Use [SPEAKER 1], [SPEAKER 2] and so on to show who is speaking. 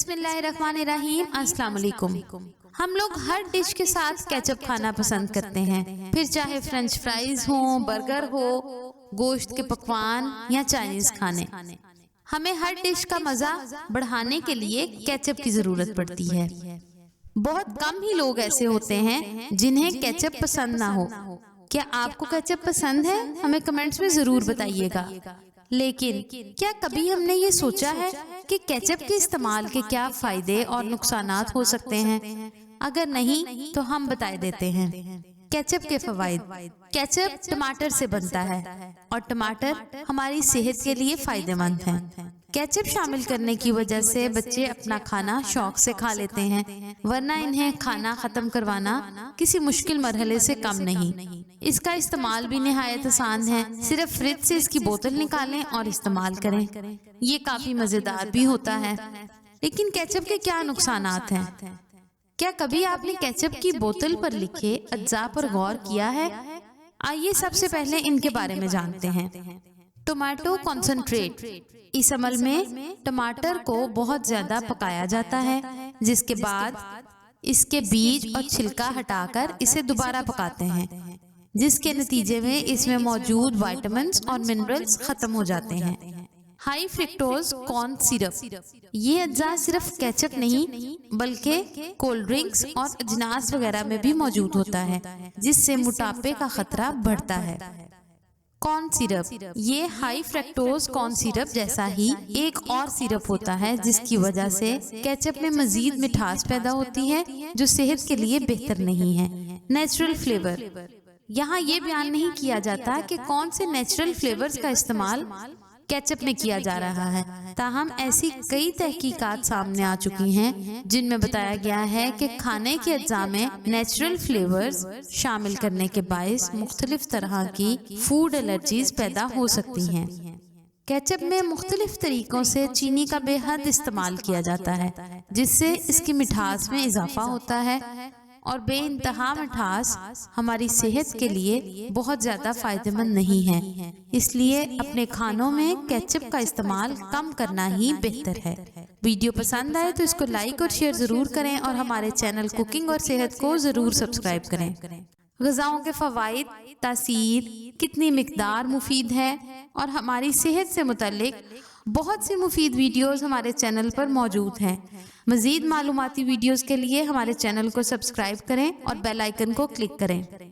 [SPEAKER 1] बिस्मिल्लाहिर्रहमानिर्रहीम, अस्सलाम वालेकुम। हम लोग हर डिश के साथ केचप खाना पसंद करते हैं, फिर चाहे फ्रेंच फ्राइज हो, बर्गर हो, गोश्त के पकवान या चाइनीज खाने। हमें हर डिश का मजा बढ़ाने के लिए केचप की जरूरत पड़ती है। बहुत कम ही लोग ऐसे होते हैं जिन्हें केचप पसंद ना हो। क्या आपको केचप पसंद है? हमें कमेंट्स में जरूर बताइएगा। लेकिन क्या कभी हमने ये सोचा है कि केचप के इस्तेमाल के क्या फायदे और नुकसानात हो सकते हैं? अगर नहीं तो हम बता देते हैं। केचप के फवाइद। केचप टमाटर से बनता है और टमाटर हमारी सेहत के लिए फायदेमंद है। केचप शामिल करने की वजह से बच्चे अपना खाना शौक से खा लेते हैं, वरना इन्हें खाना खत्म करवाना किसी मुश्किल मरहले से कम नहीं। इसका इस्तेमाल भी निहायत आसान है। सिर्फ फ्रिज से इसकी बोतल निकालें और इस्तेमाल करें। ये काफी मजेदार भी होता है। लेकिन केचप के क्या नुकसानात हैं? क्या कभी आपने केचप की बोतल पर लिखे अज्जा पर गौर किया है? आइए सबसे पहले इनके बारे में जानते हैं। Tomato concentrate. इस अमल में टमाटर को बहुत ज्यादा पकाया जाता है, जिसके बाद इसके बीज और छिलका हटाकर इसे दोबारा पकाते हैं, जिसके नतीजे में इसमें मौजूद विटामिन्स और मिनरल्स खत्म हो जाते हैं। High fructose corn syrup. ये अज्जा सिर्फ केचप नहीं बल्कि कोल्ड ड्रिंक्स और अजनास वगैरह में भी मौजूद होता है, जिससे मोटापे का खतरा बढ़ता है। Corn syrup. ये हाई फ्रक्टोज कॉर्न सिरप जैसा ही एक और सिरप होता है, जिसकी वजह से केचप में मजीद मिठास पैदा होती है, जो सेहत के लिए बेहतर नहीं है। Natural flavour. यहाँ ये बयान नहीं किया जाता कि कौन से नेचुरल फ्लेवर्स का इस्तेमाल केचप में किया जा रहा है, ताहम ऐसी कई तहकीकात सामने आ चुकी हैं जिनमें बताया गया है कि खाने के अज्जा में नेचुरल फ्लेवर्स शामिल करने के बायस मुख्तलिफ तरह की फूड एलर्जीज पैदा हो सकती हैं। केचप में मुख्तलिफ तरीकों से चीनी का बेहद इस्तेमाल किया जाता है, जिससे इसकी मिठास में इजाफा होता है और बेइंतहा मिठास हमारी सेहत के लिए बहुत ज्यादा फायदेमंद नहीं है। इसलिए अपने खानों में केचप का इस्तेमाल कम करना ही बेहतर है। वीडियो पसंद आए तो इसको लाइक और शेयर जरूर करें और हमारे चैनल कुकिंग और सेहत को जरूर सब्सक्राइब करें। ग़िज़ाओं के फ़वाइद, तासीर, कितनी मिकदार मुफीद है और हमारी सेहत से मुतल्लिक बहुत सी मुफीद वीडियोस हमारे चैनल पर मौजूद हैं। मज़ीद मालूमाती वीडियोस के लिए हमारे चैनल को सब्सक्राइब करें और बेल आइकन को क्लिक करें।